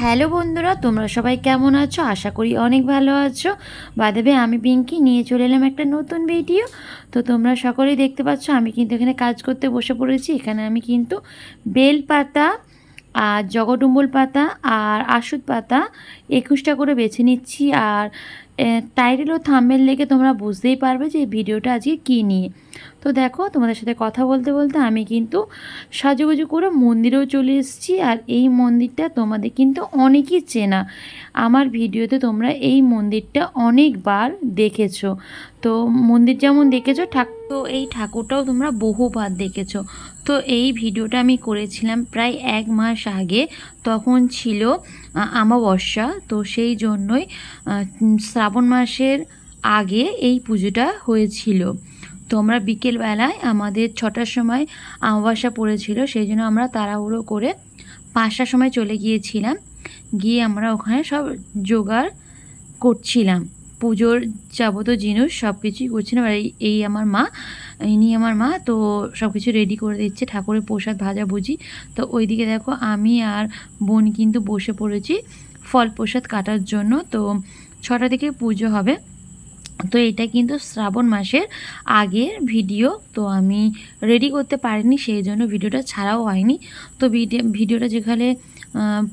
Hello বন্ধুরা, তোমরা সবাই কেমন আছো? আশা করি অনেক ভালো আছো। বাদেবে আমি পিঙ্কি নিয়ে চলে এলাম একটা নতুন ভিডিও। তো তোমরা সকলেই দেখতে পাচ্ছ আমি কিন্তু এখানে কাজ করতে বসে পড়েছি। এখানে আমি কিন্তু বেল পাতা আর জগডুম্বুল পাতা আর আশুত পাতা 21টা করে বেছে নিচ্ছি। আর টাইটেল ও থাম্বনেল দেখে তোমরা বুঝতেই পারবে যে এই ভিডিওটা আজকে কী নিয়ে। তো দেখো, তোমাদের সাথে কথা বলতে বলতে আমি কিন্তু সাজুগুজু করে মন্দিরেও চলে এসেছি। আর এই মন্দিরটা তোমাদের কিন্তু অনেকই চেনা, আমার ভিডিওতে তোমরা এই মন্দিরটা অনেকবার দেখেছো। তো মন্দির যেমন দেখেছো তো এই ঠাকুরটাও তোমরা বহুবার দেখেছো। তো এই ভিডিওটা আমি করেছিলাম প্রায় 1 মাস আগে, তখন ছিল অমাবস্যা। তো সেই জন্যই শ্রাবণ মাসের আগে এই পুজোটা হয়েছিল। তো আমরা বিকেলবেলায় আমাদের 6টার সময় অমাবস্যা পড়েছিল, সেই জন্য আমরা তাড়াহুড়ো করে 5টার সময় চলে গিয়েছিলাম। গিয়ে আমরা ওখানে সব জোগাড় করছিলাম, পুজোর যাবতীয় জিনিস সব কিছুই করছিলাম। আর এই আমার মা তো সব কিছু রেডি করে দিচ্ছে, ঠাকুরের প্রসাদ ভাজাভুজি। তো ওইদিকে দেখো আমি আর বোন কিন্তু বসে পড়েছি ফল প্রসাদ কাটার জন্য। তো 6টা থেকে পুজো হবে। তো এটা কিন্তু শ্রাবণ মাসের আগের ভিডিও, তো আমি রেডি করতে পারিনি, সেই জন্য ভিডিওটা ছাড়াও হয়নি। তো ভিডিওটা যেখানে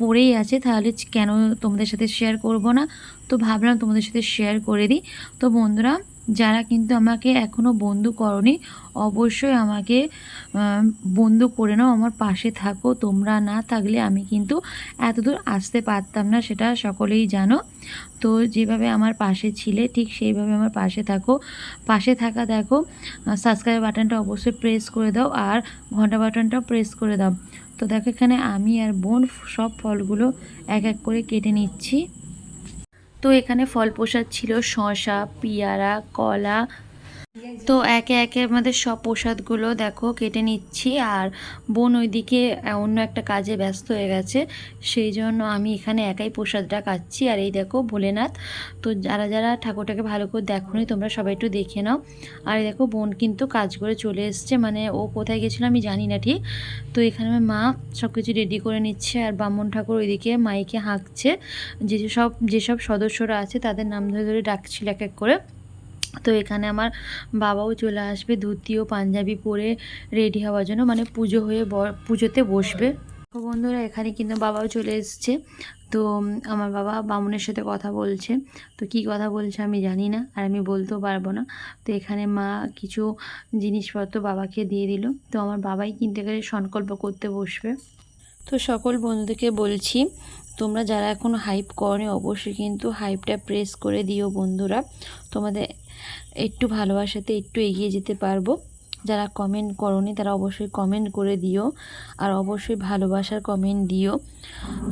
পড়েই আছে, তাহলে কেন তোমাদের সাথে শেয়ার করব না। তো ভাবলাম তোমাদের সাথে শেয়ার করে দিই। তো বন্ধুরা, যারা কিন্তু আমাকে এখনও বন্ধু করনি, অবশ্যই আমাকে বন্ধু করে নাও, আমার পাশে থাকো। তোমরা না থাকলে আমি কিন্তু এতদূর আসতে পারতাম না, সেটা সকলেই জানো। তো যেভাবে আমার পাশে ছিলে ঠিক সেইভাবে আমার পাশে থাকো। পাশে থাকা দেখো, সাবস্ক্রাইব বাটনটা অবশ্যই প্রেস করে দাও, আর ঘন্টা বাটনটাও প্রেস করে দাও। তো দেখো, এখানে আমি আর বোন সব ফলগুলো এক এক করে কেটে নিচ্ছি। তো এখানে ফল প্রসাদ ছিল শসা, পেয়ারা, কলা। তো একে একে আমাদের সব প্রসাদগুলো দেখো কেটে নিচ্ছি। আর বোন ওইদিকে অন্য একটা কাজে ব্যস্ত হয়ে গেছে, সেই জন্য আমি এখানে একাই প্রসাদটা কাটছি। আর এই দেখো ভোলেনাথ। তো যারা যারা ঠাকুরটাকে ভালো করে দেখোনি তোমরা সবাই একটু দেখে নাও। আর এই দেখো বোন কিন্তু কাজ করে চলে এসছে, মানে ও কোথায় গেছিলো আমি জানি না ঠিক। তো এখানে আমার মা সব কিছু রেডি করে নিচ্ছে, আর ব্রাহ্মণ ঠাকুর ওইদিকে মাইকে হাঁকছে। যেসব সদস্যরা আছে তাদের নাম ধরে ধরে ডাকছিল এক এক করে। তো এখানে আমার বাবাও চলে আসবে ধুতি ও পাঞ্জাবি পরে রেডি হওয়ার জন্য, মানে পুজো হয়ে পুজোতে বসবে। তো বন্ধুরা, এখানে কিন্তু বাবাও চলে এসছে। তো আমার বাবা বামুনের সাথে কথা বলছে। তো কি কথা বলছে আমি জানি না, আর আমি বলতেও পারবো না। তো এখানে মা কিছু জিনিসপত্র বাবাকে দিয়ে দিল। তো আমার বাবাই কিন্তু এখানে সংকল্প করতে বসবে। তো সকল বন্ধুদেরকে বলছি, তোমরা যারা এখনও হাইপ করনি অবশ্যই কিন্তু হাইপটা প্রেস করে দিও বন্ধুরা। তোমাদের একটু ভালোবাসাতে একটু এগিয়ে যেতে পারবো। যারা কমেন্ট করনি তারা অবশ্যই কমেন্ট করে দিও, আর অবশ্যই ভালোবাসার কমেন্ট দিও।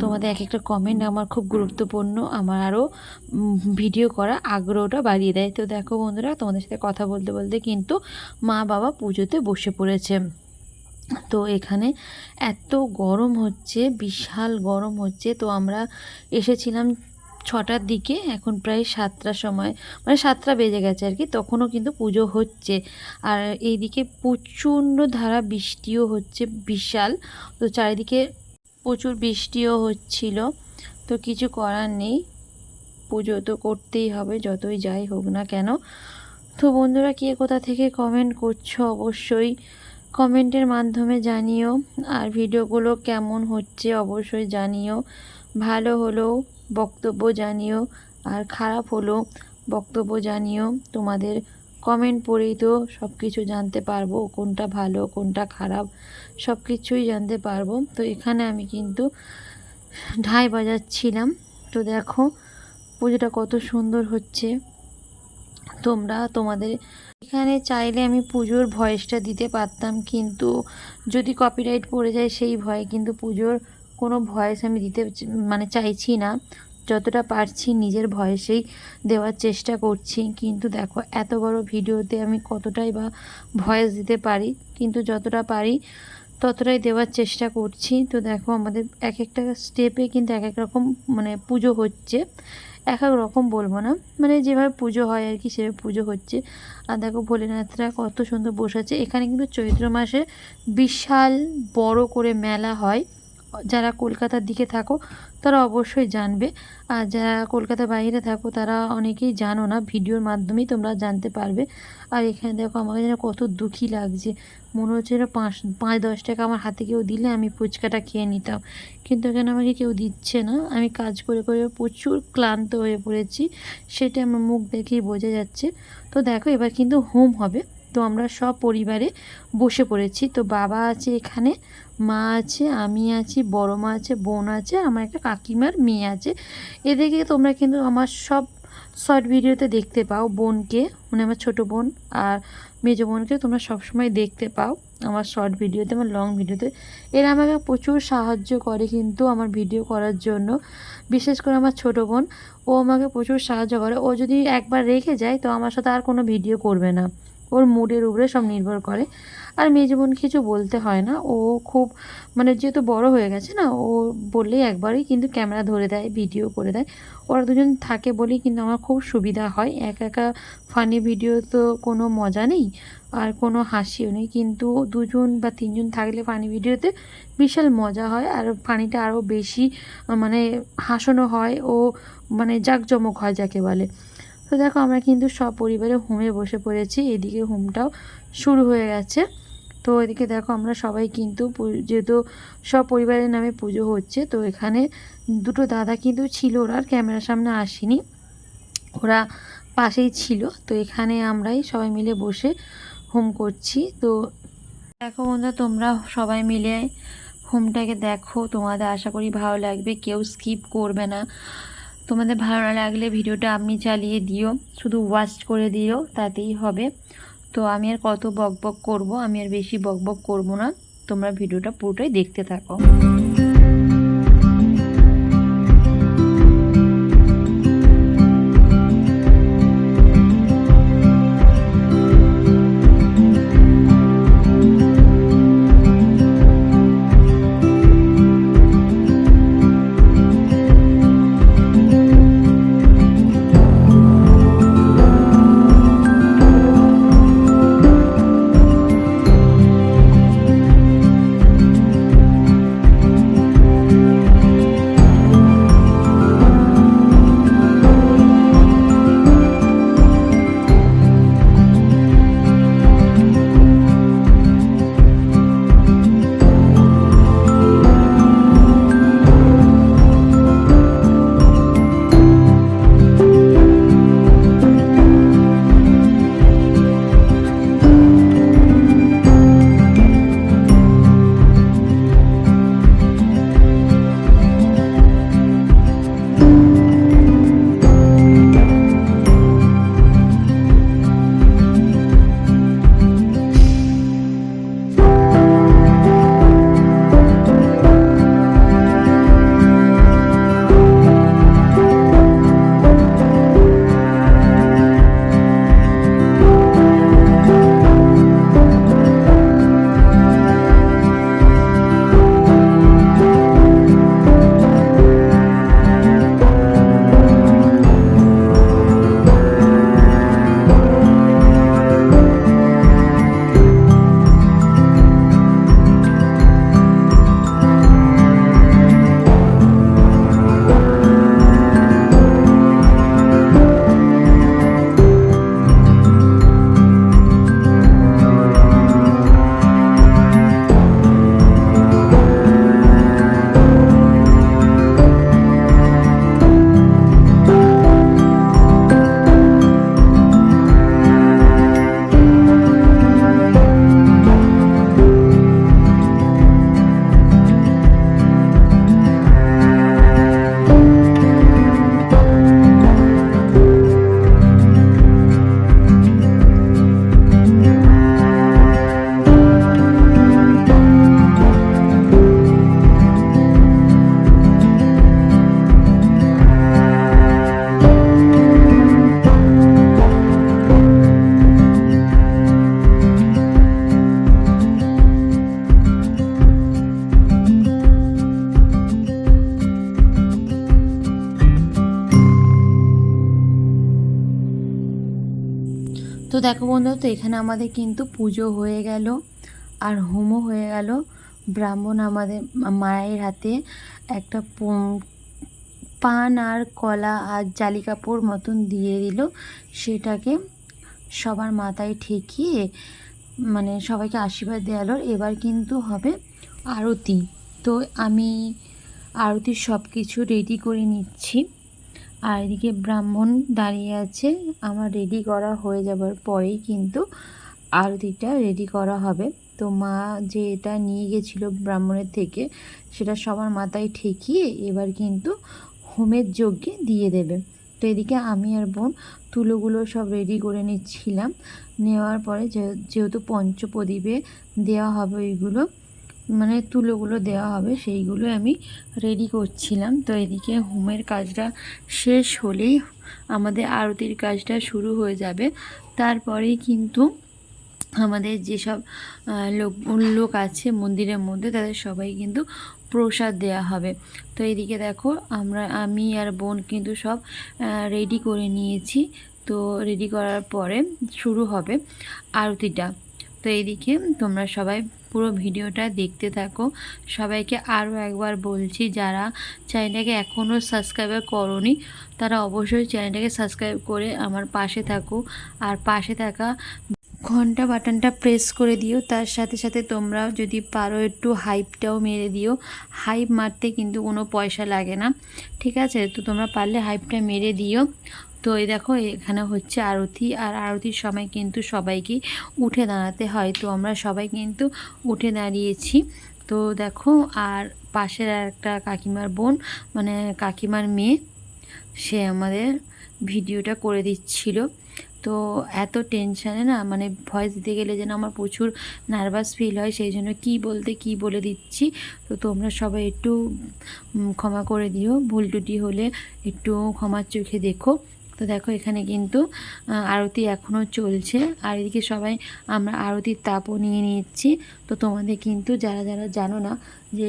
তোমাদের এক একটা কমেন্ট আমার খুব গুরুত্বপূর্ণ, আমার আরও ভিডিও করা আগ্রহটা বাড়িয়ে দেয়। তো দেখো বন্ধুরা, তোমাদের সাথে কথা বলতে বলতে কিন্তু মা বাবা পুজোতে বসে পড়েছে। তো এখানে এত গরম হচ্ছে, বিশাল গরম হচ্ছে। তো আমরা এসেছিলাম 6টার দিকে, এখন প্রায় 7টার সময়, মানে 7টা বেজে গেছে আর কি, তখনও কিন্তু পুজো হচ্ছে। আর এইদিকে প্রচণ্ড ধারা বৃষ্টিও হচ্ছে, বিশাল। তো চারিদিকে প্রচুর বৃষ্টিও হচ্ছিল। তো কিছু করার নেই, পুজো তো করতেই হবে যতই যাই হোক না কেন। তো বন্ধুরা, কে কোথা থেকে কমেন্ট করছো অবশ্যই কমেন্টের মাধ্যমে জানিও। আর ভিডিওগুলো কেমন হচ্ছে অবশ্যই জানিও। ভালো হলেও বক্তব্য জানিও, আর খারাপ হলেও বক্তব্য জানিও। তোমাদের কমেন্ট পড়েই তো সব কিছু জানতে পারবো, কোনটা ভালো কোনটা খারাপ সব কিছুই জানতে পারবো। তো এখানে আমি কিন্তু ঢাই বাজাচ্ছিলাম। তো দেখো পুজোটা কত সুন্দর হচ্ছে। তোমাদের এখানে চাইলে আমি পুজোর ভয়েসটা দিতে পারতাম, কিন্তু যদি কপিরাইট পড়ে যায় সেই ভয়ে কিন্তু পুজোর কোনো ভয়েস আমি দিতে মানে চাইছি না। যতটা পারছি নিজের ভয়েসেই দেওয়ার চেষ্টা করছি। কিন্তু দেখো এত বড় ভিডিওতে আমি কতটাই বা ভয়েস দিতে পারি, কিন্তু যতটা পারি ততটাই দেওয়ার চেষ্টা করছি। তো দেখো আমাদের এক একটা স্টেপে কিন্তু এক এক রকম মানে পুজো হচ্ছে, এক এক রকম বলবো না, মানে যেভাবে পুজো হয় আর কি সেভাবে পুজো হচ্ছে। আর দেখো ভোলেনাথরা কত সুন্দর বসে আছে। এখানে কিন্তু চৈত্র মাসে বিশাল বড় করে মেলা হয়। যারা কলকাতার দিকে থাকো তারা অবশ্যই জানবে। আর যারা কলকাতার বাইরে থাকো তারা অনেকেই জানো না, ভিডিওর মাধ্যমেই তোমরা জানতে পারবে। আর এখানে দেখো আমাকে যেন কত দুঃখী লাগছে, মনে হচ্ছে যেন 5-10 টাকা আমার হাতে কেউ দিলে আমি ফুচকাটা খেয়ে নিতাম, কিন্তু এখানে আমাকে কেউ দিচ্ছে না। আমি কাজ করে করে প্রচুর ক্লান্ত হয়ে পড়েছি, সেটা আমার মুখ দেখেই বোঝা যাচ্ছে। তো দেখো এবার কিন্তু হোম হবে, তো আমরা সব পরিবারে বসে পড়েছি। তো বাবা আছে এখানে, মা আছে, আমি আছি, বড় মা আছে, বোন আছে, আমার একটা কাকিমার মেয়ে আছে। এদেরকে তোমরা কিন্তু আমার সব শর্ট ভিডিওতে দেখতে পাও। বোনকে মানে আমার ছোটো বোন আর মেজো বোনকে তোমরা সবসময় দেখতে পাও আমার শর্ট ভিডিওতে, আমার লং ভিডিওতে। এরা আমাকে প্রচুর সাহায্য করে কিন্তু আমার ভিডিও করার জন্য। বিশেষ করে আমার ছোটো বোন, ও আমাকে প্রচুর সাহায্য করে। ও যদি একবার রেখে যায় তো আমার সাথে আর কোনো ভিডিও করবে না, ওর মুডের উপরে সব নির্ভর করে। আর মেজো বোন কিছু বলতে হয় না, ও খুব মানে যেহেতু বড় হয়ে গেছে না, ও বললেই একবারই কিন্তু ক্যামেরা ধরে দেয়, ভিডিও করে দেয়। ওরা দুজন থাকে বলেই কিন্তু আমার খুব সুবিধা হয়। একা একা ফানি ভিডিও তো কোনো মজা নেই আর কোনো হাসিও নেই, কিন্তু 2জন বা 3জন থাকলে ফানি ভিডিওতে বিশাল মজা হয় আর ফানিটা আরও বেশি মানে হাসানো হয় ও মানে জাঁকজমক হয় যাকে বলে। তো দেখো আমরা কিন্তু সব পরিবারে হোমে বসে পড়েছি, এদিকে হোমটাও শুরু হয়ে গেছে। তো এদিকে দেখো আমরা সবাই কিন্তু যেহেতু সব পরিবারের নামে পুজো হচ্ছে, তো এখানে দুটো দাদা কিন্তু ছিল, ওরা আর ক্যামেরার সামনে আসেনি, ওরা পাশেই ছিল। তো এখানে আমরাই সবাই মিলে বসে হোম করছি। তো দেখো বন্ধুরা তোমরা সবাই মিলে হোমটাকে দেখো, তোমাদের আশা করি ভালো লাগবে, কেউ স্কিপ করবে না। তোমাদের ভালো না লাগলে ভিডিওটা আপনি চালিয়ে দিও, শুধু ওয়াচ করে দিও, তাতেই হবে। তো আমি আর কত বকবক করব, আমি আর বেশি বকবক করব না, তোমরা ভিডিওটা পুরোটাই দেখতে থাকো। তো দেখো বন্ধুরা, তো এখানে আমাদের কিন্তু পুজো হয়ে গেল আর হোমও হয়ে গেল। ব্রাহ্মণ আমাদের মায়ের হাতে একটা পান আর কলা আর জালি কাপড় মতন দিয়ে দিল, সেটাকে সবার মাথায় ঠেকিয়ে মানে সবাইকে আশীর্বাদ দেওয়ালোর। এবার কিন্তু হবে আরতি। তো আমি আরতির সব কিছু রেডি করে নিচ্ছি, আর এদিকে ব্রাহ্মণ দাঁড়িয়ে আছে। আমার রেডি করা হয়ে যাবার পরেই কিন্তু আরতিটা রেডি করা হবে। তো মা যে এটা নিয়ে গেছিলো ব্রাহ্মণের থেকে, সেটা সবার মাথায় ঠেকিয়ে এবার কিন্তু হোমের যজ্ঞে দিয়ে দেবে। তো এদিকে আমি আর বোন তুলোগুলো সব রেডি করে নিচ্ছিলাম। নেওয়ার পরে যেহেতু পঞ্চপ্রদীপে দেওয়া হবে ওইগুলো, মানে তুলোগুলো দেওয়া হবে, সেইগুলো আমি রেডি করছিলাম। তো এদিকে হোমের কাজটা শেষ হলেই আমাদের আরতির কাজটা শুরু হয়ে যাবে। তারপরেই কিন্তু আমাদের যেসব লোক আছে মন্দিরের মধ্যে, তাদের সবাই কিন্তু প্রসাদ দেওয়া হবে। তো এদিকে দেখো আমি আর বোন কিন্তু সব রেডি করে নিয়েছি। তো রেডি করার পরে শুরু হবে আরতিটা। তো এইদিকে তোমরা সবাই পুরো ভিডিওটা দেখতে থাকো। সবাইকে আরও একবার বলছি, যারা চ্যানেলটাকে এখনও সাবস্ক্রাইব করোনি তারা অবশ্যই চ্যানেলটাকে সাবস্ক্রাইব করে আমার পাশে থাকো, আর পাশে থাকা ঘন্টা বাটনটা প্রেস করে দিও। তার সাথে সাথে তোমরাও যদি পারো একটু হাইপটাও মেরে দিও। হাইপ মারতে কিন্তু কোনো পয়সা লাগে না, ঠিক আছে? তো তোমরা পারলে হাইপটা মেরে দিও। তো এই দেখো এখানে হচ্ছে আরতি, আর আরতির সময় কিন্তু সবাইকে উঠে দাঁড়াতে হয়। তো আমরা সবাই কিন্তু উঠে দাঁড়িয়েছি। তো দেখো, আর পাশের আর একটা কাকিমার বোন, মানে কাকিমার মেয়ে, সে আমাদের ভিডিওটা করে দিচ্ছিল। তো এত টেনশানে না, মানে ভয়েস দিতে গেলে যেন আমার প্রচুর নার্ভাস ফিল হয়, সেই জন্য কী বলতে কী বলে দিচ্ছি। তো তোমরা সবাই একটু ক্ষমা করে দিও, ভুল টুটি হলে একটু ক্ষমার চোখে দেখো। তো দেখো এখানে কিন্তু আরতি এখনও চলছে, আর এদিকে সবাই আমরা আরতির তাপও নিয়ে নিচ্ছি। তো তোমাদের কিন্তু যারা যারা জানো না যে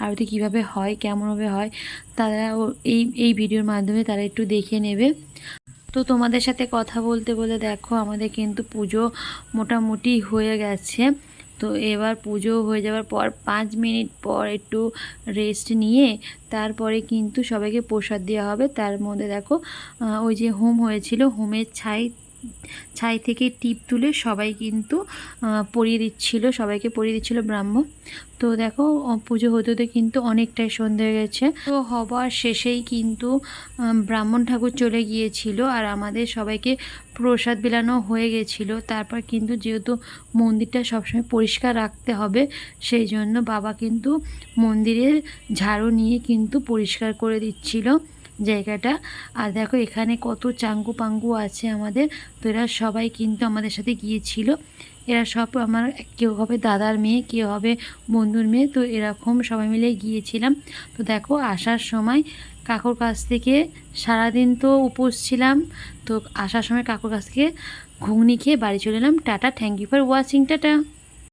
আরতি কীভাবে হয়, কেমনভাবে হয়, তারা এই ভিডিওর মাধ্যমে তারা একটু দেখে নেবে। তো তোমাদের সাথে কথা বলতে বলে দেখো আমাদের কিন্তু পুজো মোটামুটি হয়ে গেছে। তো এবার পুজো হয়ে যাওয়ার পর 5 মিনিট পর একটু রেস্ট নিয়ে তারপরে কিন্তু সবাইকে প্রসাদ দেওয়া হবে। তার মধ্যে দেখো ওই যে হোম হয়েছিল, হোমের ছাই থেকে টিপ তুলে সবাই কিন্তু সবাইকে পরিয়ে দিচ্ছিল ব্রাহ্মণ। তো দেখো পুজো হতে হতে কিন্তু অনেকটাই সন্ধে হয়ে গেছে। তো হবার শেষেই কিন্তু ব্রাহ্মণ ঠাকুর চলে গিয়েছিল, আর আমাদের সবাইকে প্রসাদ বিলানো হয়ে গেছিলো। তারপর কিন্তু যেহেতু মন্দিরটা সবসময় পরিষ্কার রাখতে হবে, সেই জন্য বাবা কিন্তু মন্দিরের ঝাড়ু নিয়ে কিন্তু পরিষ্কার করে দিচ্ছিল জায়গাটা। আর দেখো এখানে কত চাঙ্গু পাঙ্গু আছে আমাদের। তো এরা সবাই কিন্তু আমাদের সাথে গিয়েছিল। এরা সব আমার কেউ হবে দাদার মেয়ে, কেউ হবে বন্ধুর মেয়ে। তো এরকম সবাই মিলে গিয়েছিলাম। তো দেখো আসার সময় কাকুর কাছ থেকে, সারাদিন তো উপোস ছিলাম, তো আসার সময় কাকুর কাছ থেকে ঘুগনি খেয়ে বাড়ি চলে এলাম। Tata, thank you for watching, tata.